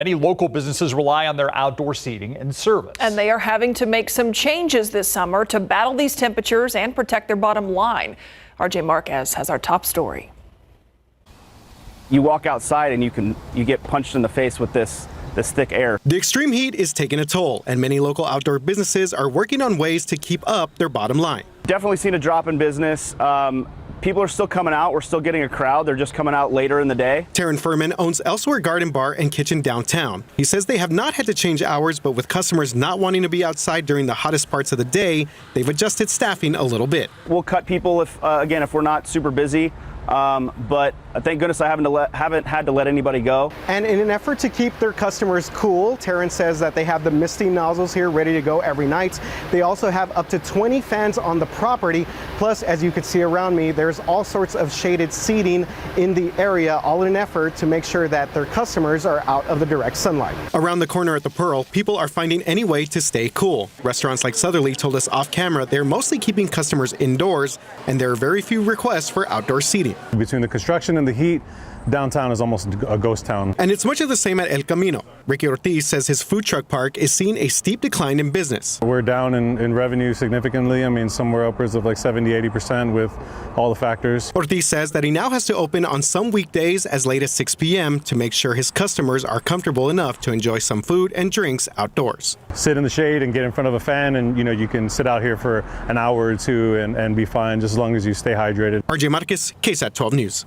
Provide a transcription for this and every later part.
Many local businesses rely on their outdoor seating and service. And they are having to make some changes this summer to battle these temperatures and protect their bottom line. RJ Marquez has our top story. You walk outside and you get punched in the face with this thick air. The extreme heat is taking a toll, and many local outdoor businesses are working on ways to keep up their bottom line. Definitely seen a drop in business. People are still coming out. We're still getting a crowd. They're just coming out later in the day. Taryn Furman owns Elsewhere Garden Bar and Kitchen downtown. He says they have not had to change hours, but with customers not wanting to be outside during the hottest parts of the day, they've adjusted staffing a little bit. We'll cut people if we're not super busy. But thank goodness I haven't had to let anybody go. And in an effort to keep their customers cool, Taryn says that they have the misting nozzles here ready to go every night. They also have up to 20 fans on the property. Plus, as you can see around me, there's all sorts of shaded seating in the area, all in an effort to make sure that their customers are out of the direct sunlight. Around the corner at the Pearl, people are finding any way to stay cool. Restaurants like Southerly told us off camera they're mostly keeping customers indoors, and there are very few requests for outdoor seating. Between the construction and the heat, downtown is almost a ghost town. And it's much of the same at El Camino. Ricky Ortiz says his food truck park is seeing a steep decline in business. We're down in revenue significantly. I mean, somewhere upwards of like 70-80% with all the factors. Ortiz says that he now has to open on some weekdays as late as 6 p.m. to make sure his customers are comfortable enough to enjoy some food and drinks outdoors. Sit in the shade and get in front of a fan, and you can sit out here for an hour or two and be fine, just as long as you stay hydrated. RJ Marquez, KSAT 12 News.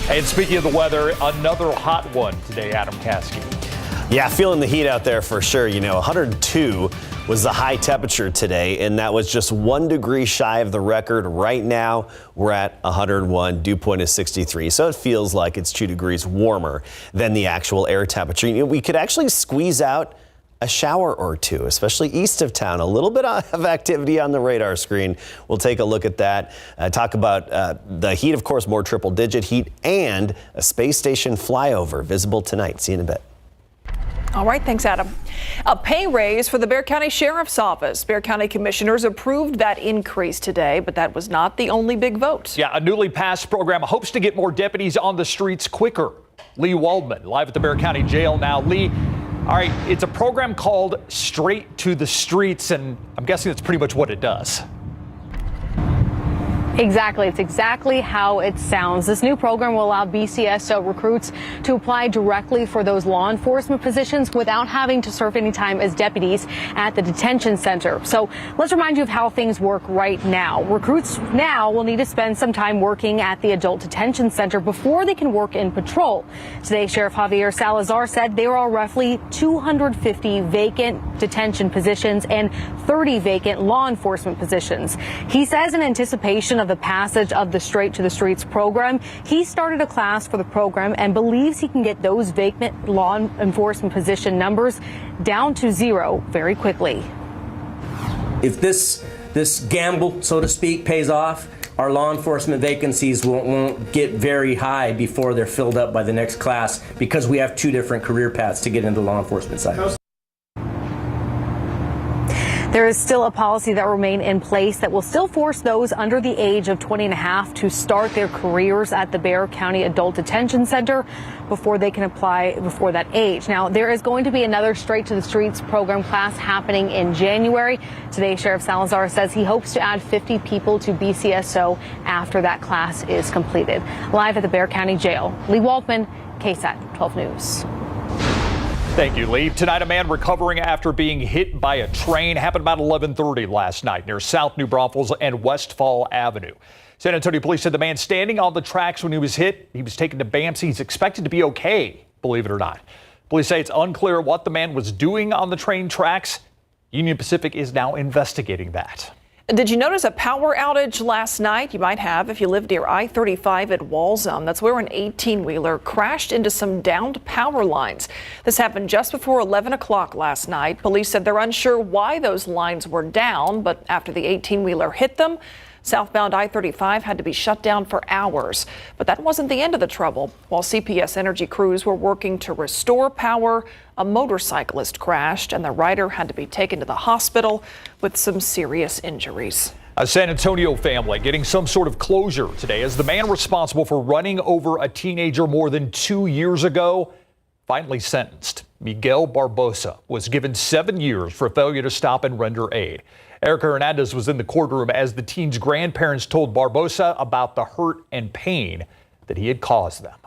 And speaking of the weather, another hot one today, Adam Caskey. Yeah, feeling the heat out there for sure. 102 was the high temperature today, and that was just 1 degree shy of the record. Right now, we're at 101. Dew point is 63, so it feels like it's 2 degrees warmer than the actual air temperature. We could actually squeeze out a shower or two, especially east of town. A little bit of activity on the radar screen. We'll take a look at that. Talk about the heat, of course, more triple-digit heat, and a space station flyover visible tonight. See you in a bit. All right, thanks, Adam. A pay raise for the Bexar County Sheriff's Office. Bexar County commissioners approved that increase today, but that was not the only big vote. Yeah, a newly passed program hopes to get more deputies on the streets quicker. Lee Waldman, live at the Bexar County Jail now. Lee, all right, it's a program called Straight to the Streets, and I'm guessing that's pretty much what it does. Exactly. It's exactly how it sounds. This new program will allow BCSO recruits to apply directly for those law enforcement positions without having to serve any time as deputies at the detention center. So let's remind you of how things work right now. Recruits now will need to spend some time working at the adult detention center before they can work in patrol. Today, Sheriff Javier Salazar said there are roughly 250 vacant detention positions and 30 vacant law enforcement positions. He says in anticipation of the passage of the Straight to the Streets program, he started a class for the program and believes he can get those vacant law enforcement position numbers down to 0 very quickly. If this gamble, so to speak, pays off, our law enforcement vacancies won't get very high before they're filled up by the next class, because we have 2 different career paths to get into the law enforcement side. There is still a policy that will remain in place that will still force those under the age of 20 and a half to start their careers at the Bexar County Adult Detention Center before they can apply before that age. Now, there is going to be another Straight to the Streets program class happening in January. Today, Sheriff Salazar says he hopes to add 50 people to BCSO after that class is completed. Live at the Bexar County Jail, Lee Waldman, KSAT 12 News. Thank you, Lee. Tonight, a man recovering after being hit by a train happened about 11:30 last night near South New Braunfels and Westfall Avenue. San Antonio police said the man standing on the tracks when he was hit, he was taken to BAMC. He's expected to be okay, believe it or not. Police say it's unclear what the man was doing on the train tracks. Union Pacific is now investigating that. Did you notice a power outage last night? You might have if you live near I-35 at Walzone. That's where an 18-wheeler crashed into some downed power lines. This happened just before 11 o'clock last night. Police said they're unsure why those lines were down, but after the 18-wheeler hit them, southbound I-35 had to be shut down for hours. But that wasn't the end of the trouble. While CPS Energy crews were working to restore power, a motorcyclist crashed and the rider had to be taken to the hospital with some serious injuries. A San Antonio family getting some sort of closure today as the man responsible for running over a teenager more than 2 years ago finally sentenced. Miguel Barbosa was given 7 years for failure to stop and render aid. Erica Hernandez was in the courtroom as the teen's grandparents told Barbosa about the hurt and pain that he had caused them.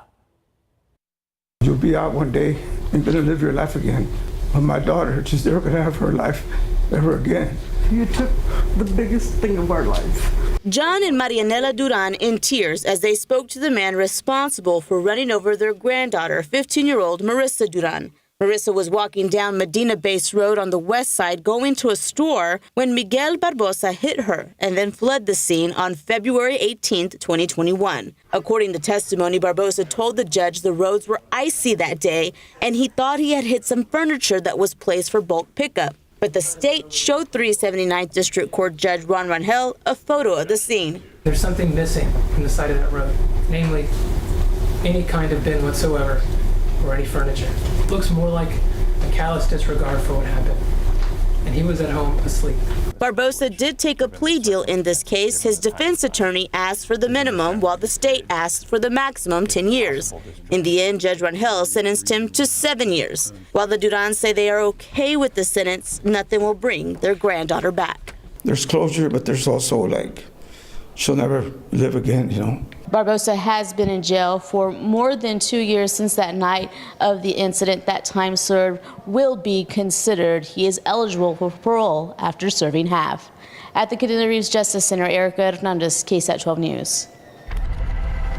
You'll be out one day and gonna live your life again. But my daughter, she's never gonna have her life ever again. You took the biggest thing of our life. John and Marianela Duran in tears as they spoke to the man responsible for running over their granddaughter, 15-year-old Marissa Duran. Marissa was walking down Medina-based road on the west side going to a store when Miguel Barbosa hit her and then fled the scene on February 18, 2021. According to testimony, Barbosa told the judge the roads were icy that day and he thought he had hit some furniture that was placed for bulk pickup. But the state showed 379th District Court Judge Ron Rangel a photo of the scene. There's something missing from the side of that road, namely any kind of bin whatsoever or any furniture. It looks more like a callous disregard for what happened. And he was at home asleep. Barbosa did take a plea deal in this case. His defense attorney asked for the minimum while the state asked for the maximum 10 years. In the end, Judge Rangel sentenced him to 7 years. While the Durans say they are okay with the sentence, nothing will bring their granddaughter back. There's closure, but there's also like, she'll never live again, you know. Barbosa has been in jail for more than 2 years since that night of the incident. That time served will be considered. He is eligible for parole after serving half. At the Kennedy Reeves Justice Center, Erica Hernandez, KSAT 12 News.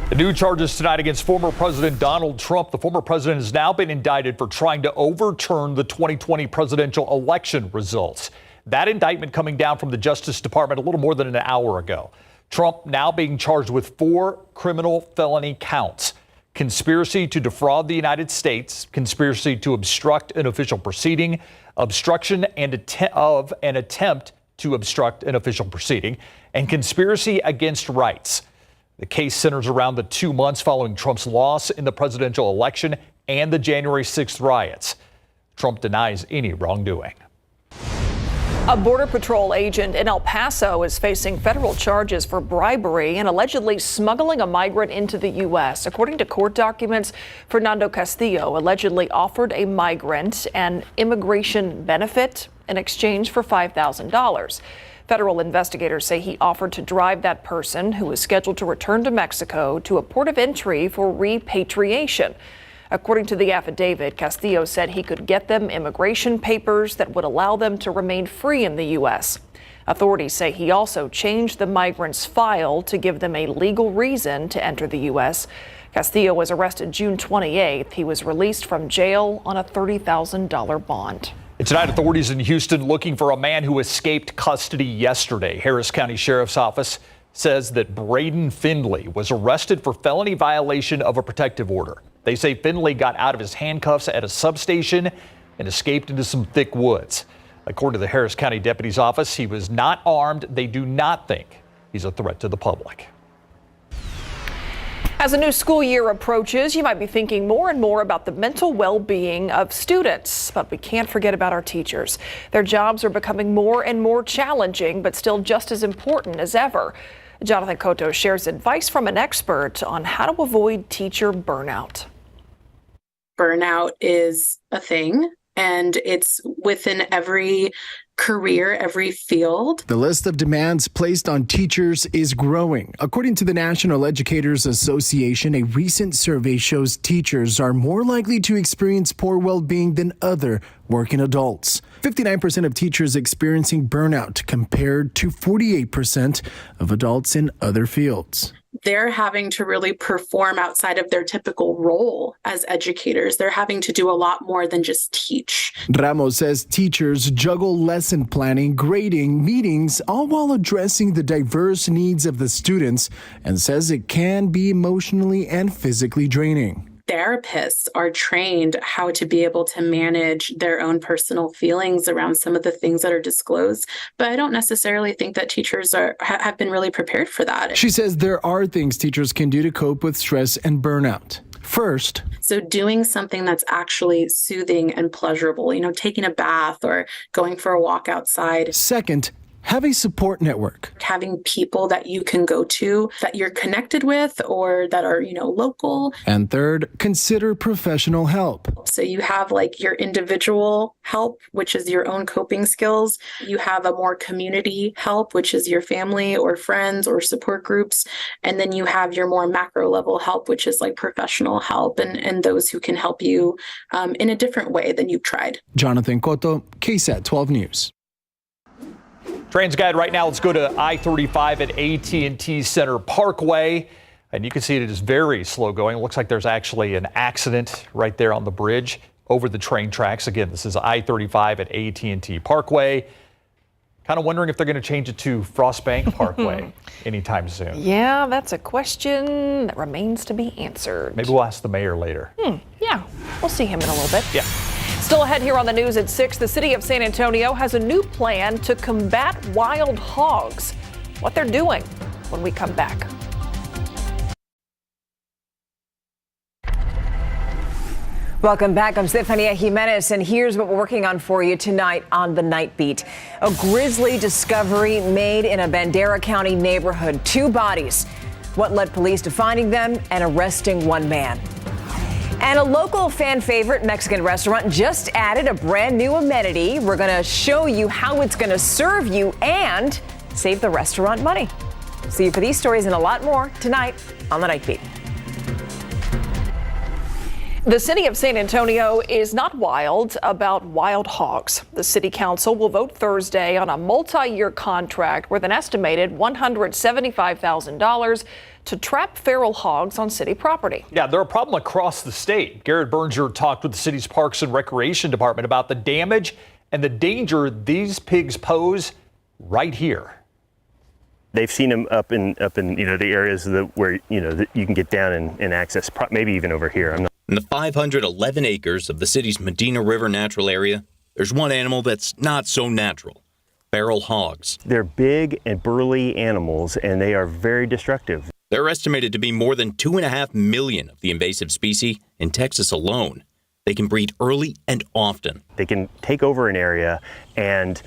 The new charges tonight against former President Donald Trump. The former president has now been indicted for trying to overturn the 2020 presidential election results. That indictment coming down from the Justice Department a little more than an hour ago. Trump now being charged with 4 criminal felony counts: conspiracy to defraud the United States, conspiracy to obstruct an official proceeding, obstruction of an attempt to obstruct an official proceeding, and conspiracy against rights. The case centers around the 2 months following Trump's loss in the presidential election and the January 6th riots. Trump denies any wrongdoing. A Border Patrol agent in El Paso is facing federal charges for bribery and allegedly smuggling a migrant into the U.S. According to court documents, Fernando Castillo allegedly offered a migrant an immigration benefit in exchange for $5,000. Federal investigators say he offered to drive that person, who was scheduled to return to Mexico, to a port of entry for repatriation. According to the affidavit, Castillo said he could get them immigration papers that would allow them to remain free in the U.S. Authorities say he also changed the migrants' file to give them a legal reason to enter the U.S. Castillo was arrested June 28th. He was released from jail on a $30,000 bond. And tonight, authorities in Houston looking for a man who escaped custody yesterday. Harris County Sheriff's Office says that Braden Findley was arrested for felony violation of a protective order. They say Findley got out of his handcuffs at a substation and escaped into some thick woods. According to the Harris County Deputy's Office, he was not armed. They do not think he's a threat to the public. As the new school year approaches, you might be thinking more and more about the mental well-being of students. But we can't forget about our teachers. Their jobs are becoming more and more challenging, but still just as important as ever. Jonathan Cotto shares advice from an expert on how to avoid teacher burnout. Burnout is a thing, and it's within every career, every field. The list of demands placed on teachers is growing. According to the National Educators Association, a recent survey shows teachers are more likely to experience poor well-being than other working adults. 59% of teachers experiencing burnout compared to 48% of adults in other fields. They're having to really perform outside of their typical role as educators. They're having to do a lot more than just teach. Ramos says teachers juggle lesson planning, grading, meetings, all while addressing the diverse needs of the students, and says it can be emotionally and physically draining. Therapists are trained how to be able to manage their own personal feelings around some of the things that are disclosed, but I don't necessarily think that teachers have been really prepared for that. She says there are things teachers can do to cope with stress and burnout. First, so doing something that's actually soothing and pleasurable, taking a bath or going for a walk outside. Second, have a support network. Having people that you can go to that you're connected with or that are, local. And third, consider professional help. So you have like your individual help, which is your own coping skills. You have a more community help, which is your family or friends or support groups. And then you have your more macro level help, which is like professional help and those who can help you in a different way than you've tried. Jonathan Cotto, KSAT 12 News. TransGuide right now, let's go to I-35 at AT&T Center Parkway. And you can see it is very slow going. It looks like there's actually an accident right there on the bridge over the train tracks. Again, this is I-35 at AT&T Parkway. Kind of wondering if they're going to change it to Frostbank Parkway anytime soon. Yeah, that's a question that remains to be answered. Maybe we'll ask the mayor later. Yeah, we'll see him in a little bit. Yeah. Still ahead here on the news at 6, the city of San Antonio has a new plan to combat wild hogs. What they're doing when we come back. Welcome back. I'm Stefania Jimenez, and here's what we're working on for you tonight on the Night Beat. A grisly discovery made in a Bandera County neighborhood. 2 bodies. What led police to finding them and arresting 1 man. And a local fan favorite Mexican restaurant just added a brand new amenity. We're going to show you how it's going to serve you and save the restaurant money. See you for these stories and a lot more tonight on the Night Beat. The city of San Antonio is not wild about wild hogs. The city council will vote Thursday on a multi-year contract worth an estimated $175,000 to trap feral hogs on city property. Yeah, they're a problem across the state. Garrett Berger talked with the city's Parks and Recreation Department about the damage and the danger these pigs pose right here. They've seen them up in the areas where that you can get down and access, maybe even over here. In the 511 acres of the city's Medina River natural area, there's one animal that's not so natural: feral hogs. They're big and burly animals, and they are very destructive. There are estimated to be more than 2.5 million of the invasive species in Texas alone. They can breed early and often. They can take over an area and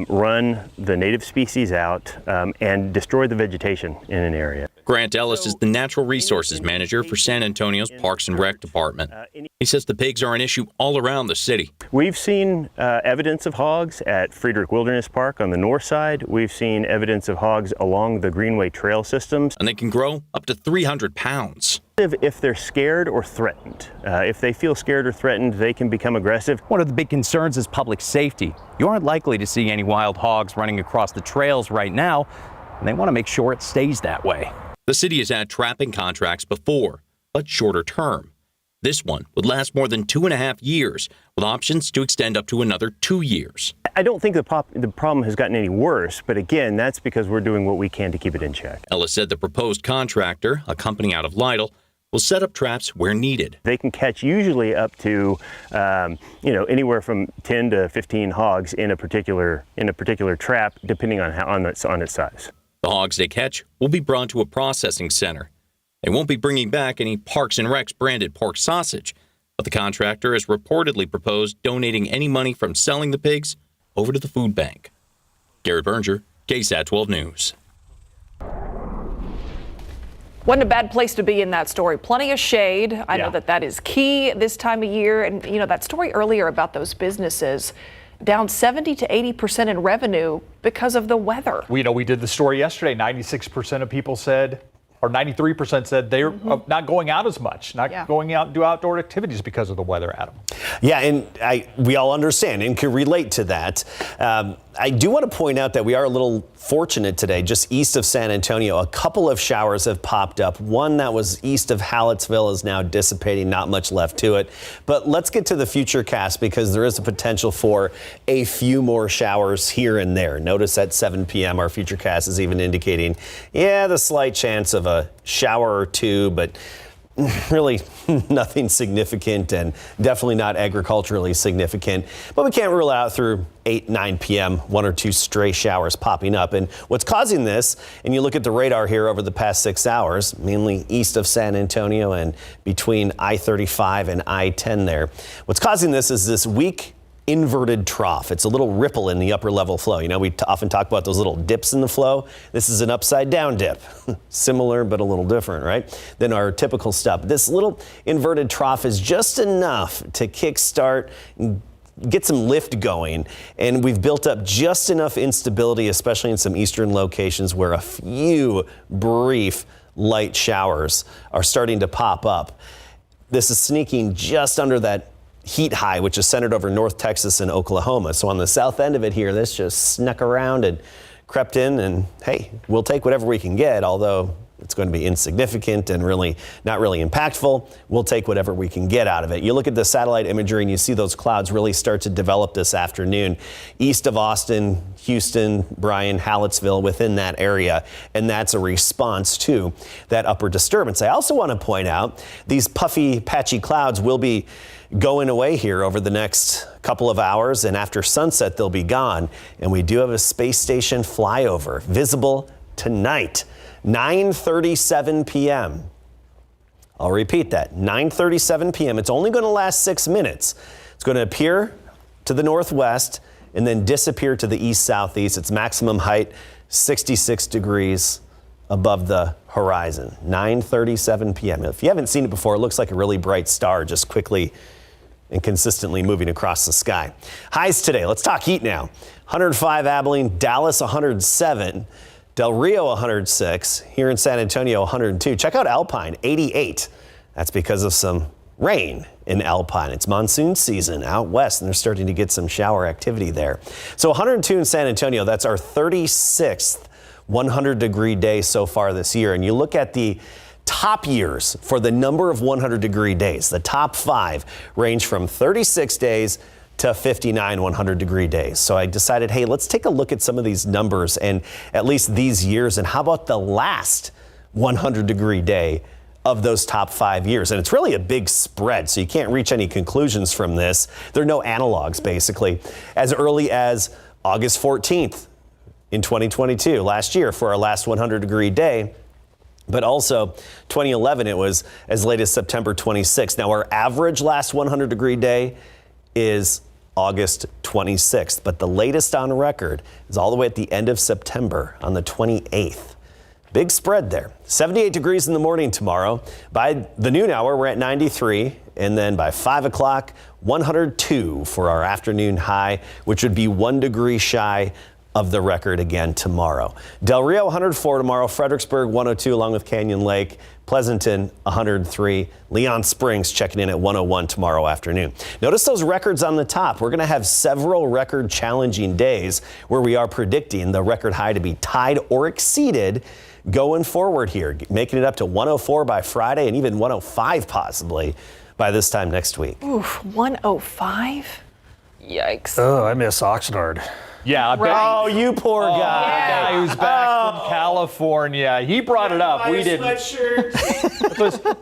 run the native species out and destroy the vegetation in an area. Grant Ellis is the Natural Resources Manager for San Antonio's Parks and Rec Department. He says the pigs are an issue all around the city. We've seen evidence of hogs at Friedrich Wilderness Park on the north side. We've seen evidence of hogs along the Greenway Trail systems. And they can grow up to 300 pounds. If they're scared or threatened. If they feel scared or threatened, they can become aggressive. One of the big concerns is public safety. You aren't likely to see any wild hogs running across the trails right now, and they want to make sure it stays that way. The city has had trapping contracts before, but shorter term. This one would last more than 2.5 years, with options to extend up to another 2 years. I don't think the problem has gotten any worse, but again, that's because we're doing what we can to keep it in check. Ellis said the proposed contractor, a company out of Lytle, will set up traps where needed. They can catch usually up to, anywhere from 10 to 15 hogs in a particular trap, depending on its size. The hogs they catch will be brought to a processing center. They won't be bringing back any Parks and Recs branded pork sausage, but the contractor has reportedly proposed donating any money from selling the pigs over to the food bank. Garrett Berger, KSAT 12 News. Wasn't a bad place to be in that story. Plenty of shade. I know that is key this time of year. And, that story earlier about those businesses down 70 to 80% in revenue because of the weather. We did the story yesterday. 96% of people said, or 93% said they're not going out as much, going out and do outdoor activities because of the weather, Adam. Yeah, and we all understand and can relate to that. I do want to point out that we are a little fortunate today. Just east of San Antonio, a couple of showers have popped up. One that was east of Hallettsville is now dissipating, not much left to it. But let's get to the future cast because there is a potential for a few more showers here and there. Notice at 7 p.m. our future cast is even indicating, the slight chance of a shower or two, but really nothing significant and definitely not agriculturally significant. But we can't rule out through 8, 9 p.m. 1 or 2 stray showers popping up. And what's causing this, and you look at the radar here over the past 6 hours, mainly east of San Antonio and between I-35 and I-10 there. What's causing this is this weak inverted trough. It's a little ripple in the upper level flow. You know, we often talk about those little dips in the flow. This is an upside down dip. Similar, but a little different, right, than our typical stuff. This little inverted trough is just enough to kickstart, get some lift going, and we've built up just enough instability, especially in some eastern locations where a few brief light showers are starting to pop up. This is sneaking just under that heat high, which is centered over North Texas and Oklahoma. So on the south end of it here, this just snuck around and crept in, and hey, we'll take whatever we can get, although it's going to be insignificant and really not really impactful. We'll take whatever we can get out of it. You look at the satellite imagery and you see those clouds really start to develop this afternoon east of Austin, Houston, Bryan, Hallettsville, within that area. And that's a response to that upper disturbance. I also want to point out these puffy, patchy clouds will be going away here over the next couple of hours, and after sunset they'll be gone. And we do have a space station flyover visible tonight, 9:37 p.m. I'll repeat that, 9:37 p.m. It's only going to last 6 minutes. It's going to appear to the northwest and then disappear to the east-southeast. Its maximum height 66 degrees above the horizon. 9:37 p.m. If you haven't seen it before, it looks like a really bright star just quickly and consistently moving across the sky. Highs today, let's talk heat now. 105 Abilene, Dallas 107, Del Rio 106, here in San Antonio 102. Check out Alpine, 88. That's because of some rain in Alpine. It's monsoon season out west, and they're starting to get some shower activity there. So 102 in San Antonio, that's our 36th 100-degree day so far this year. And you look at the top years for the number of 100-degree days. The top 5 range from 36 days to 59 100-degree days. So I decided, hey, let's take a look at some of these numbers and at least these years. And how about the last 100-degree day of those top 5 years? And it's really a big spread, so you can't reach any conclusions from this. There are no analogs, basically. As early as August 14th in 2022, last year, for our last 100-degree day. But also 2011, it was as late as September 26th. Now, our average last 100-degree day is August 26th, but the latest on record is all the way at the end of September on the 28th. Big spread there. 78 degrees in the morning tomorrow. By the noon hour, we're at 93. And then by 5 o'clock, 102 for our afternoon high, which would be 1 degree shy of the record again tomorrow. Del Rio 104 tomorrow, Fredericksburg 102 along with Canyon Lake, Pleasanton 103, Leon Springs checking in at 101 tomorrow afternoon. Notice those records on the top. We're going to have several record challenging days where we are predicting the record high to be tied or exceeded going forward here, making it up to 104 by Friday and even 105 possibly by this time next week. Oof, 105? Yikes. Oh, I miss Oxnard. Yeah, I bet. Oh, you poor guy. The guy who's back from California. He brought it up. We didn't.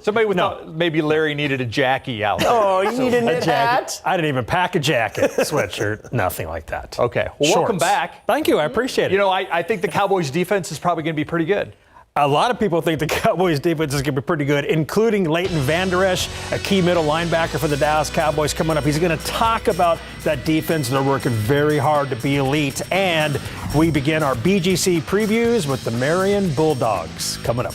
Somebody with maybe Larry needed a Jackie out there. Oh, you need a knit hat? I didn't even pack a jacket, sweatshirt, nothing like that. Okay. Well, welcome back. Thank you. I appreciate it. You know, I think the Cowboys defense is probably going to be pretty good. A lot of people think the Cowboys defense is going to be pretty good, including Leighton Vander Esch, a key middle linebacker for the Dallas Cowboys coming up. He's going to talk about that defense. They're working very hard to be elite. And we begin our BGC previews with the Marion Bulldogs coming up.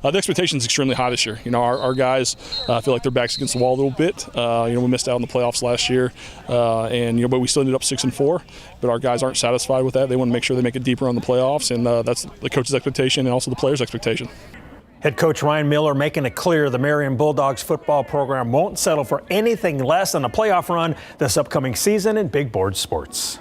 The expectation is extremely high this year. You know, our guys feel like their backs against the wall a little bit. You know, we missed out on the playoffs last year, and but we still ended up 6-4. But our guys aren't satisfied with that. They want to make sure they make it deeper on the playoffs, and that's the coach's expectation and also the players' expectation. Head coach Ryan Miller making it clear the Marion Bulldogs football program won't settle for anything less than a playoff run this upcoming season in Big Board Sports.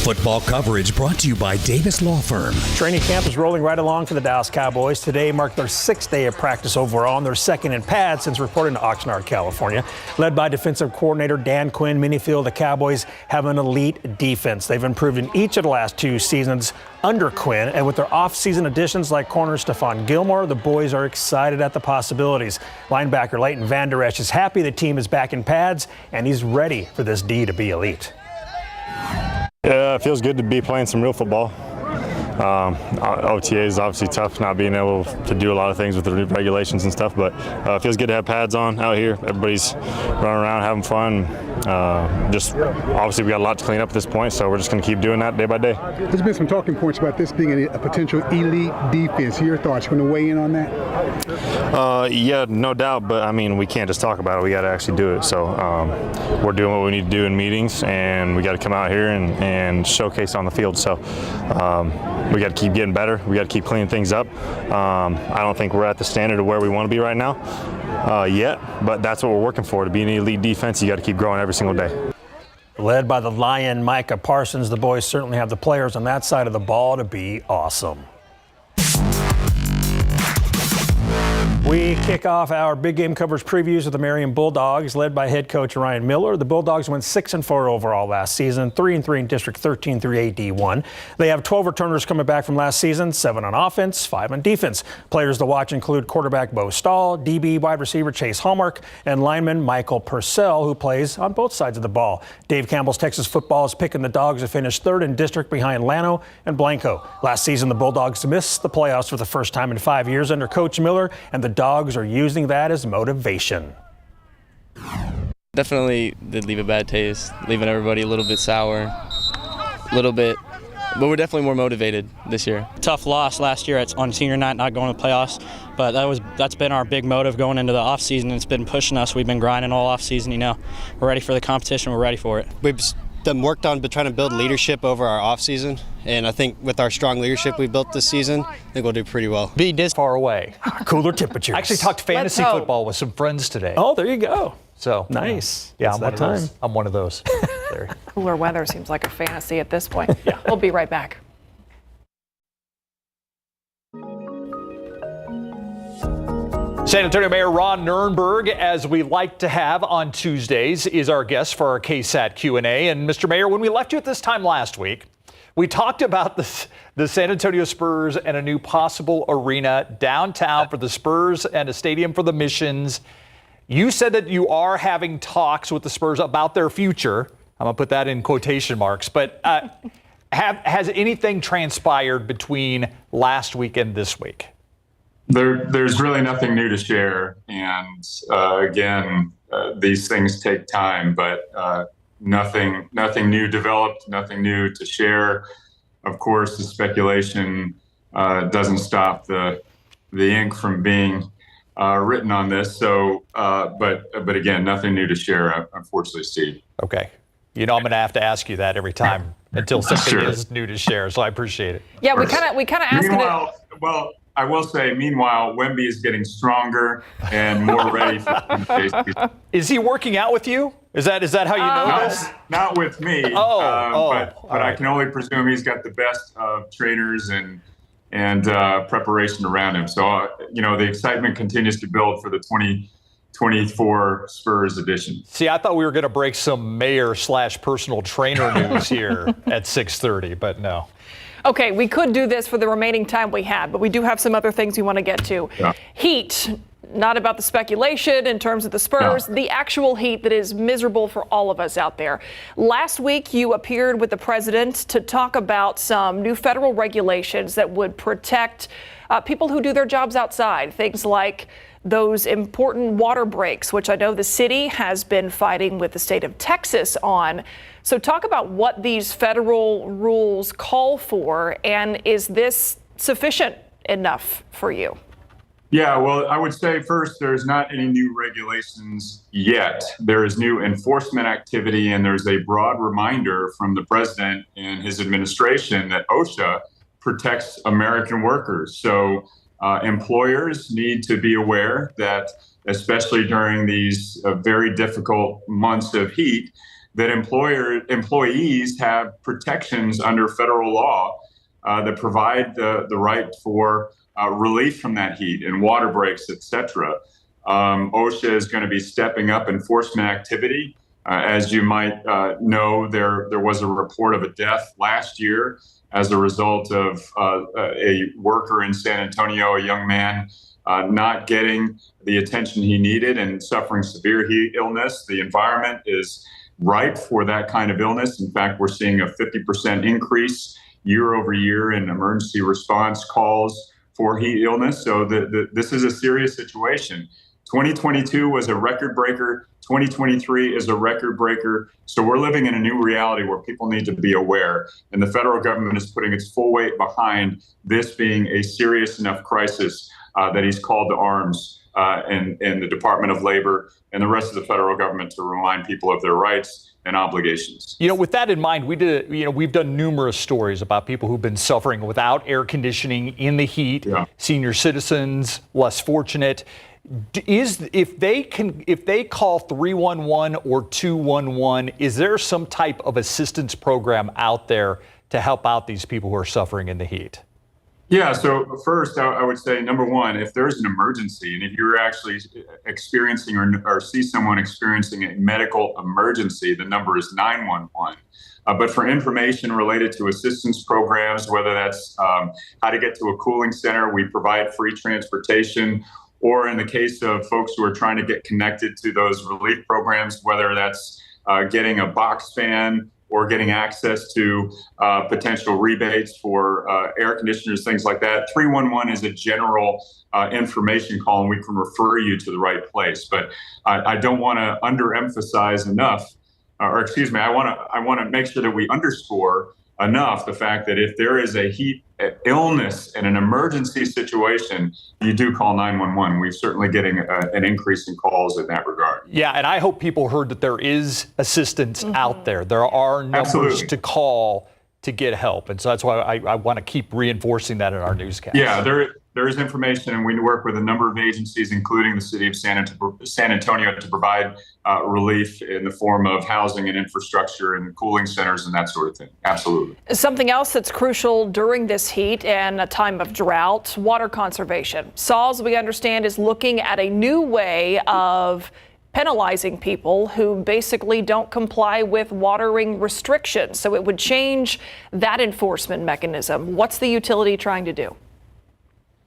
Football coverage brought to you by Davis Law Firm. Training camp is rolling right along for the Dallas Cowboys. Today marked their 6th day of practice overall and their 2nd in pads since reporting to Oxnard, California. Led by defensive coordinator Dan Quinn, many feel the Cowboys have an elite defense. They've improved in each of the last 2 seasons under Quinn, and with their off-season additions like corner Stephon Gilmore, the boys are excited at the possibilities. Linebacker Leighton Vander Esch is happy the team is back in pads, and he's ready for this D to be elite. Yeah, it feels good to be playing some real football. OTA is obviously tough, not being able to do a lot of things with the regulations and stuff, but it feels good to have pads on out here. Everybody's running around having fun. Just obviously we got a lot to clean up at this point, so we're just going to keep doing that day by day. There's been some talking points about this being a potential elite defense. Your thoughts? You want to weigh in on that? Yeah, no doubt, but I mean, we can't just talk about it. We got to actually do it. So we're doing what we need to do in meetings, and we got to come out here and showcase on the field. So we got to keep getting better. We got to keep cleaning things up. I don't think we're at the standard of where we want to be right now yet, but that's what we're working for. To be an elite defense, you got to keep growing every single day. Led by the Lion Micah Parsons, the boys certainly have the players on that side of the ball to be awesome. We kick off our big game coverage previews with the Marion Bulldogs, led by head coach Ryan Miller. The Bulldogs went 6-4 overall last season, 3-3 in District 13 through AD1. They have 12 returners coming back from last season, 7 on offense, 5 on defense. Players to watch include quarterback Bo Stahl, DB wide receiver Chase Hallmark, and lineman Michael Purcell, who plays on both sides of the ball. Dave Campbell's Texas football is picking the Dogs to finish 3rd in district behind Llano and Blanco. Last season, the Bulldogs missed the playoffs for the first time in 5 years under Coach Miller, and the Dogs are using that as motivation. Definitely did leave a bad taste, leaving everybody a little bit sour, a little bit, but we're definitely more motivated this year. Tough loss last year on senior night, not going to the playoffs, but that's been our big motive going into the off season. It's been pushing us. We've been grinding all off season. We're ready for the competition. We're ready for it. We've worked on trying to build leadership over our off season, and I think with our strong leadership we built this season, I think we'll do pretty well. Be this far away. Cooler temperatures. I actually talked fantasy football with some friends today. Oh, there you go. So nice. Yeah, it's I'm one of those. Cooler weather seems like a fantasy at this point. Yeah. We'll be right back. San Antonio Mayor Ron Nirenberg, as we like to have on Tuesdays, is our guest for our KSAT Q&A. And Mr. Mayor, when we left you at this time last week, we talked about the San Antonio Spurs and a new possible arena downtown for the Spurs and a stadium for the Missions. You said that you are having talks with the Spurs about their future. I'm going to put that in quotation marks. But has anything transpired between last week and this week? There's really nothing new to share. And again, these things take time, but nothing new developed, nothing new to share. Of course, the speculation doesn't stop the ink from being written on this. So, but again, nothing new to share, unfortunately, Steve. Okay. I'm going to have to ask you that every time until something is new to share. So I appreciate it. Yeah, we kind of ask it. Well, I will say, meanwhile, Wemby is getting stronger and more ready for Is he working out with you? Is that how you know this? Not with me. But I can only presume he's got the best of trainers and preparation around him. So, the excitement continues to build for the 2024 Spurs edition. See, I thought we were going to break some mayor/personal trainer news here at 6:30, but no. Okay, we could do this for the remaining time we have, but we do have some other things we want to get to. Yeah. Heat, not about the speculation in terms of the Spurs, the actual heat that is miserable for all of us out there. Last week, you appeared with the president to talk about some new federal regulations that would protect people who do their jobs outside, things like those important water breaks, which I know the city has been fighting with the state of Texas on. So talk about what these federal rules call for, and is this sufficient enough for you? Yeah, well, I would say first, there's not any new regulations yet. There is new enforcement activity, and there's a broad reminder from the president and his administration that OSHA protects American workers. So employers need to be aware that, especially during these very difficult months of heat, that employees have protections under federal law that provide the right for relief from that heat and water breaks, et cetera. OSHA is going to be stepping up enforcement activity. As you might know, there was a report of a death last year as a result of a worker in San Antonio, a young man, not getting the attention he needed and suffering severe heat illness. The environment is ripe for that kind of illness. In fact, we're seeing a 50% increase year over year in emergency response calls for heat illness. So this is a serious situation. 2022 was a record breaker. 2023 is a record breaker. So we're living in a new reality where people need to be aware. And the federal government is putting its full weight behind this being a serious enough crisis that he's called to arms and the Department of Labor and the rest of the federal government to remind people of their rights and obligations. You know, with that in mind, we've done numerous stories about people who've been suffering without air conditioning in the heat, senior citizens, less fortunate. If they call 311 or 211, is there some type of assistance program out there to help out these people who are suffering in the heat? Yeah, so first I would say, number one, if there's an emergency and if you're actually experiencing or see someone experiencing a medical emergency, the number is 911. But for information related to assistance programs, whether that's how to get to a cooling center, we provide free transportation. Or in the case of folks who are trying to get connected to those relief programs, whether that's getting a box fan or getting access to potential rebates for air conditioners, things like that. 311 is a general information call, and we can refer you to the right place. But I don't want to underemphasize enough, or excuse me, I want to make sure that we underscore enough the fact that if there is a heat illness and an emergency situation, you do call 911. We're certainly getting an increase in calls in that regard. Yeah, and I hope people heard that there is assistance out there. There are numbers to call to get help. And so that's why I want to keep reinforcing that in our newscast. Yeah, there is information, and we work with a number of agencies, including the city of San Antonio, to provide relief in the form of housing and infrastructure and cooling centers and that sort of thing. Absolutely. Something else that's crucial during this heat and a time of drought, water conservation. SAWS, we understand, is looking at a new way of penalizing people who basically don't comply with watering restrictions. So it would change that enforcement mechanism. What's the utility trying to do?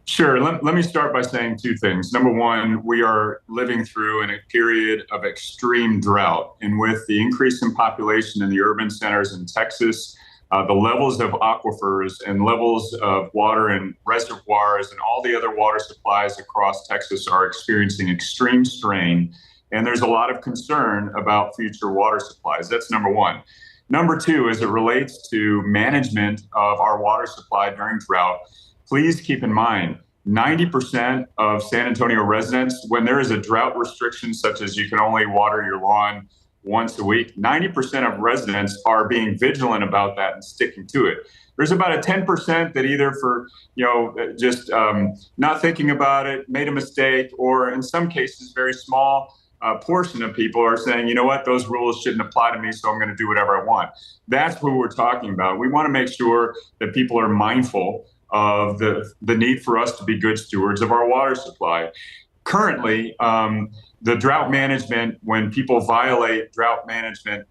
Sure. Let me start by saying two things. Number one, we are living through in a period of extreme drought. And with the increase in population in the urban centers in Texas, the levels of aquifers and levels of water in reservoirs and all the other water supplies across Texas are experiencing extreme strain. And there's a lot of concern about future water supplies. That's number one. Number two, as it relates to management of our water supply during drought, please keep in mind, 90% of San Antonio residents, when there is a drought restriction, such as you can only water your lawn once a week, 90% of residents are being vigilant about that and sticking to it. There's about a 10% that either for, just not thinking about it, made a mistake, or in some cases, very small portion of people are saying, you know what, those rules shouldn't apply to me, so I'm going to do whatever I want. That's what we're talking about. We want to make sure that people are mindful of the need for us to be good stewards of our water supply. Currently, the drought management, when people violate drought management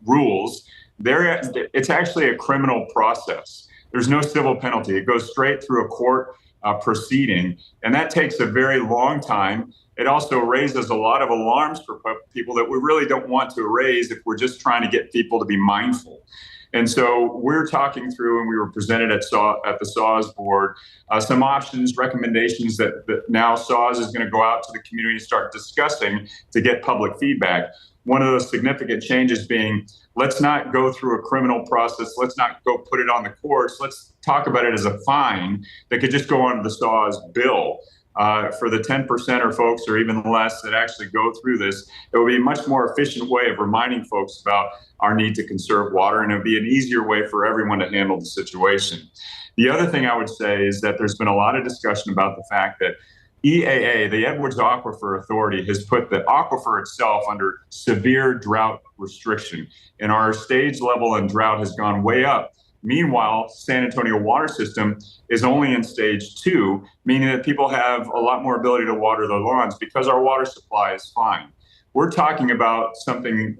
rules, it's actually a criminal process. There's no civil penalty. It goes straight through a court proceeding, and that takes a very long time. It also raises a lot of alarms for people that we really don't want to raise if we're just trying to get people to be mindful. And so we're talking through, and we were presented at the SAWS board, some options, recommendations that now SAWS is going to go out to the community and start discussing to get public feedback. One of those significant changes being, let's not go through a criminal process. Let's not go put it on the courts. Let's talk about it as a fine that could just go onto the SAWS bill. For the 10% or folks or even less that actually go through this, it will be a much more efficient way of reminding folks about our need to conserve water, and it would be an easier way for everyone to handle the situation. The other thing I would say is that there's been a lot of discussion about the fact that EAA, the Edwards Aquifer Authority, has put the aquifer itself under severe drought restriction, and our stage level in drought has gone way up. Meanwhile, San Antonio water system is only in stage 2, meaning that people have a lot more ability to water their lawns because our water supply is fine. We're talking about something,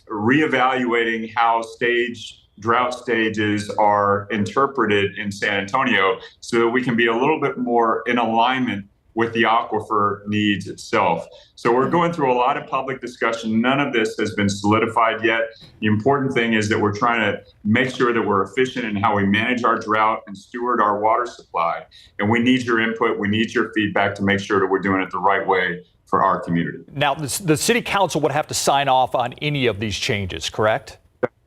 reevaluating how drought stages are interpreted in San Antonio so that we can be a little bit more in alignment with the aquifer needs itself. So we're going through a lot of public discussion. None of this has been solidified yet. The important thing is that we're trying to make sure that we're efficient in how we manage our drought and steward our water supply. And we need your input. We need your feedback to make sure that we're doing it the right way for our community. Now, the city council would have to sign off on any of these changes, correct?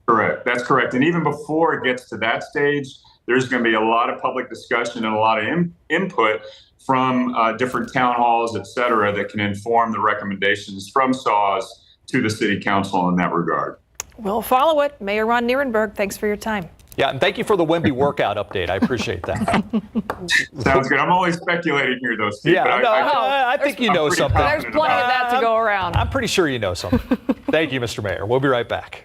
Correct. That's correct. And even before it gets to that stage, there's going to be a lot of public discussion and a lot of input from different town halls, et cetera, that can inform the recommendations from SAWS to the city council in that regard. We'll follow it. Mayor Ron Nierenberg, thanks for your time. Yeah, and thank you for the Wemby workout update. I appreciate that. Sounds good. I'm only speculating here, though, Steve. Yeah, but I think you know something. There's plenty of that to go around. I'm pretty sure you know something. Thank you, Mr. Mayor. We'll be right back.